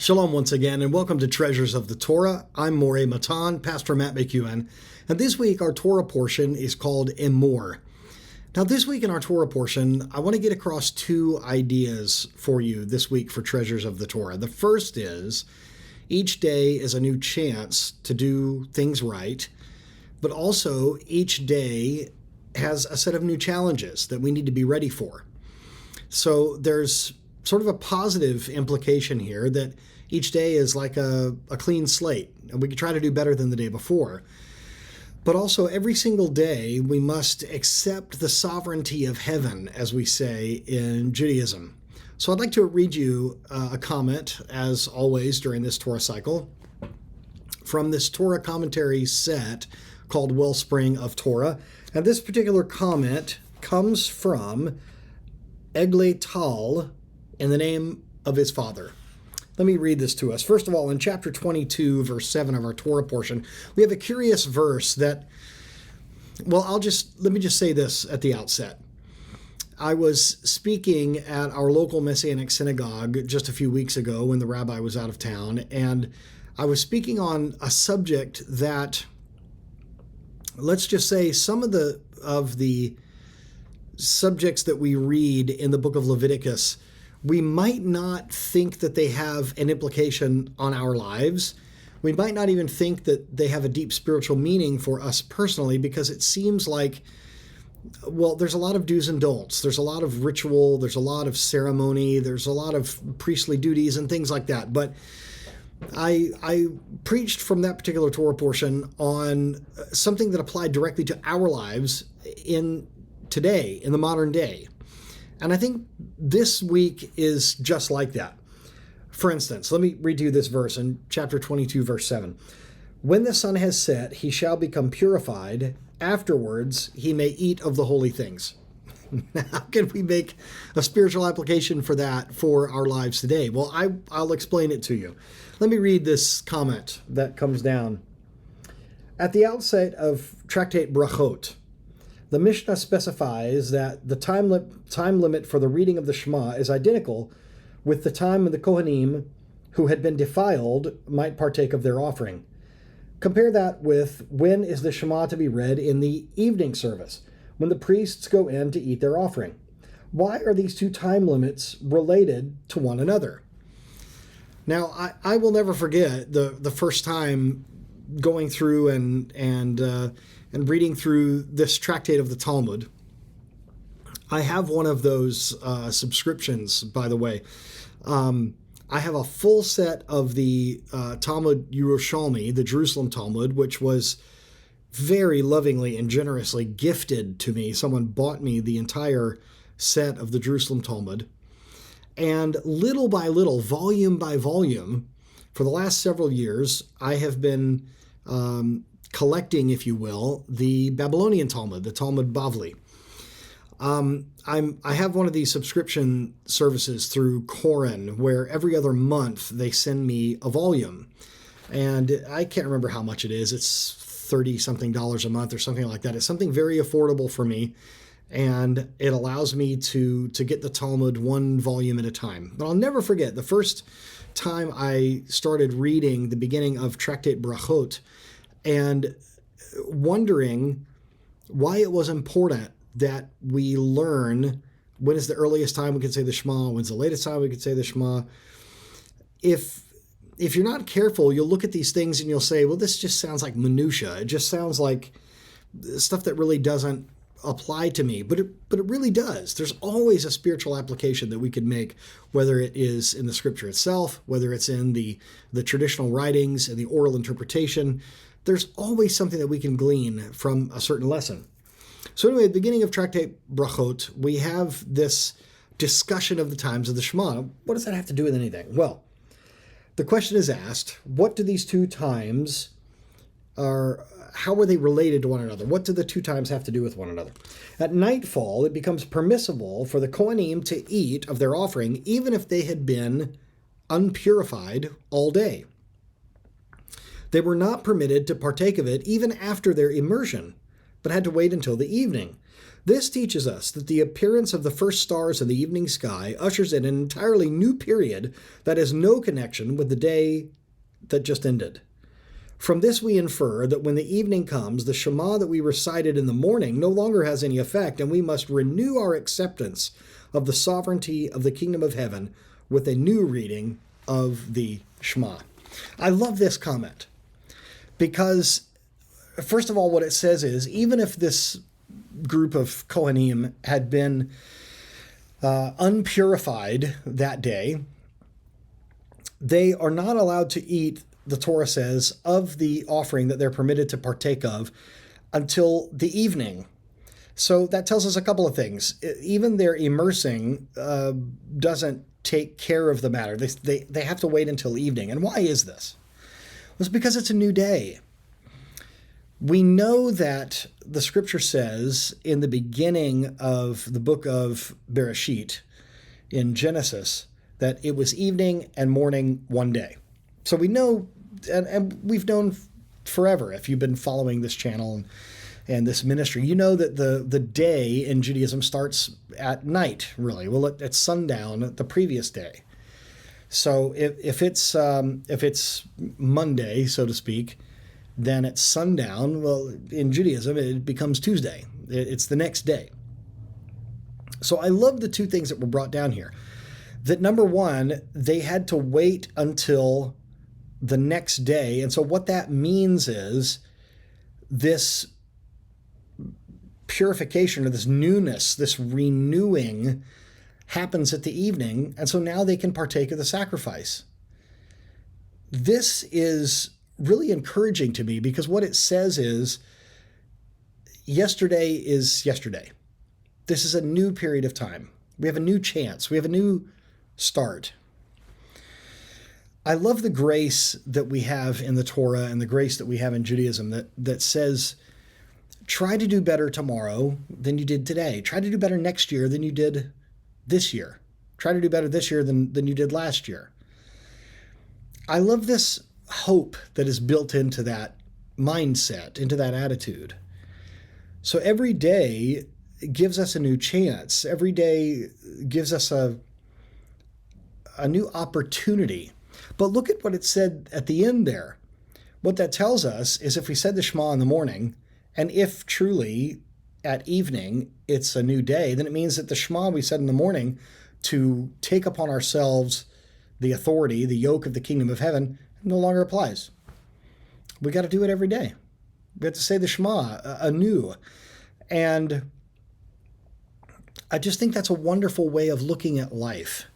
Shalom once again, and welcome to Treasures of the Torah. I'm Moreh Matan, Pastor Matt McEwen, and this week our Torah portion is called Emor. Now this week in our Torah portion, I want to get across two ideas for you this week for Treasures of the Torah. The first is, each day is a new chance to do things right, but also each day has a set of new challenges that we need to be ready for. So there's sort of a positive implication here that each day is like a clean slate, and we can try to do better than the day before. But also every single day we must accept the sovereignty of heaven, as we say in Judaism. So I'd like to read you a comment, as always during this Torah cycle, from this Torah commentary set called Wellspring of Torah. And this particular comment comes from Eglei Tal, in the name of his father. Let me read this to us. First of all, in chapter 22, verse 7 of our Torah portion, we have a curious verse that, let me just say this at the outset. I was speaking at our local Messianic synagogue just a few weeks ago when the rabbi was out of town, and I was speaking on a subject that, let's just say, some of the subjects that we read in the book of Leviticus, we might not think that they have an implication on our lives. We might not even think that they have a deep spiritual meaning for us personally, because it seems like, there's a lot of do's and don'ts. There's a lot of ritual. There's a lot of ceremony. There's a lot of priestly duties and things like that. But I preached from that particular Torah portion on something that applied directly to our lives in today, in the modern day. And I think this week is just like that. For instance, let me read you this verse in chapter 22, verse 7. When the sun has set, he shall become purified. Afterwards, he may eat of the holy things. How can we make a spiritual application for that for our lives today? Well, I'll explain it to you. Let me read this comment that comes down. At the outset of Tractate Brachot, the Mishnah specifies that the time limit for the reading of the Shema is identical with the time when the Kohanim who had been defiled might partake of their offering. Compare that with when is the Shema to be read in the evening service, when the priests go in to eat their offering. Why are these two time limits related to one another? Now, I will never forget the first time going through and reading through this tractate of the Talmud. I have one of those subscriptions, by the way. I have a full set of the Talmud Yerushalmi, the Jerusalem Talmud, which was very lovingly and generously gifted to me. Someone bought me the entire set of the Jerusalem Talmud. And little by little, volume by volume, for the last several years, I have been collecting, if you will, the Babylonian Talmud, the Talmud Bavli. I have one of these subscription services through Koren, where every other month they send me a volume, and I can't remember how much it is. It's $30-something a month or something like that. It's something very affordable for me, and it allows me to get the Talmud one volume at a time. But I'll never forget the first time I started reading the beginning of Tractate Brachot, and wondering why it was important that we learn when is the earliest time we can say the Shema, when's the latest time we can say the Shema. If you're not careful, you'll look at these things and you'll say, well, this just sounds like minutia. It just sounds like stuff that really doesn't apply to me, but it really does. There's always a spiritual application that we could make, whether it is in the scripture itself, whether it's in the traditional writings and the oral interpretation. There's always something that we can glean from a certain lesson. So anyway, at the beginning of Tractate Brachot, we have this discussion of the times of the Shema. What does that have to do with anything? Well, the question is asked, what do these two times how are they related to one another? What do the two times have to do with one another? At nightfall, it becomes permissible for the Kohanim to eat of their offering, even if they had been unpurified all day. They were not permitted to partake of it even after their immersion, but had to wait until the evening. This teaches us that the appearance of the first stars in the evening sky ushers in an entirely new period that has no connection with the day that just ended. From this we infer that when the evening comes, the Shema that we recited in the morning no longer has any effect, and we must renew our acceptance of the sovereignty of the kingdom of heaven with a new reading of the Shema. I love this comment because, first of all, what it says is, even if this group of Kohanim had been unpurified that day, they are not allowed to eat, the Torah says, of the offering that they're permitted to partake of until the evening. So that tells us a couple of things. Even their immersing doesn't take care of the matter. They have to wait until evening. And why is this? Well, it's because it's a new day. We know that the scripture says in the beginning of the book of Bereshit, in Genesis, that it was evening and morning one day. So we know, and we've known forever, if you've been following this channel and this ministry, you know that the day in Judaism starts at night, really. Well, it's sundown the previous day. So if it's Monday, so to speak, then at sundown, well, in Judaism, it becomes Tuesday. It's the next day. So I love the two things that were brought down here. That number one, they had to wait until the next day. And so what that means is this purification or this newness, this renewing happens at the evening. And so now they can partake of the sacrifice. This is really encouraging to me because what it says is yesterday is yesterday. This is a new period of time. We have a new chance. We have a new start. I love the grace that we have in the Torah and the grace that we have in Judaism that says, try to do better tomorrow than you did today. Try to do better next year than you did this year. Try to do better this year than you did last year. I love this hope that is built into that mindset, into that attitude. So every day gives us a new chance. Every day gives us a new opportunity. But look at what it said at the end there. What that tells us is if we said the Shema in the morning, and if truly at evening it's a new day, then it means that the Shema we said in the morning to take upon ourselves the authority, the yoke of the kingdom of heaven, no longer applies. We got to do it every day. We have to say the Shema anew. And I just think that's a wonderful way of looking at life,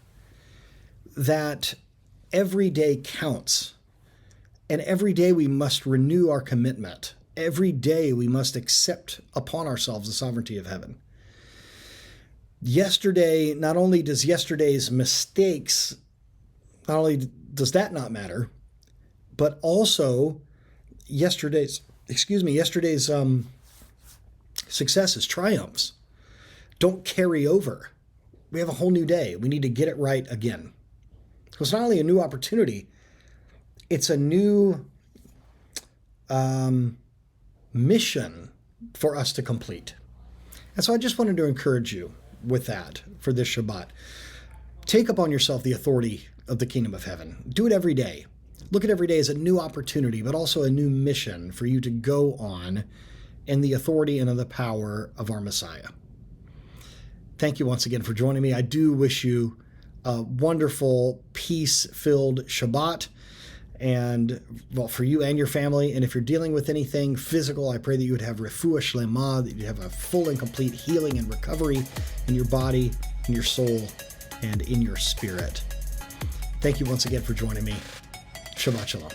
that every day counts. And every day we must renew our commitment. Every day we must accept upon ourselves the sovereignty of heaven. Yesterday, not only does yesterday's mistakes, not only does that not matter, but also yesterday's successes, triumphs, don't carry over. We have a whole new day. We need to get it right again. So it's not only a new opportunity, it's a new mission for us to complete. And so I just wanted to encourage you with that for this Shabbat. Take upon yourself the authority of the kingdom of heaven. Do it every day. Look at every day as a new opportunity, but also a new mission for you to go on in the authority and in the power of our Messiah. Thank you once again for joining me. I do wish you a wonderful, peace-filled Shabbat, and well, for you and your family. And if you're dealing with anything physical, I pray that you would have refuah shlema, that you have a full and complete healing and recovery in your body, in your soul, and in your spirit. Thank you once again for joining me. Shabbat shalom.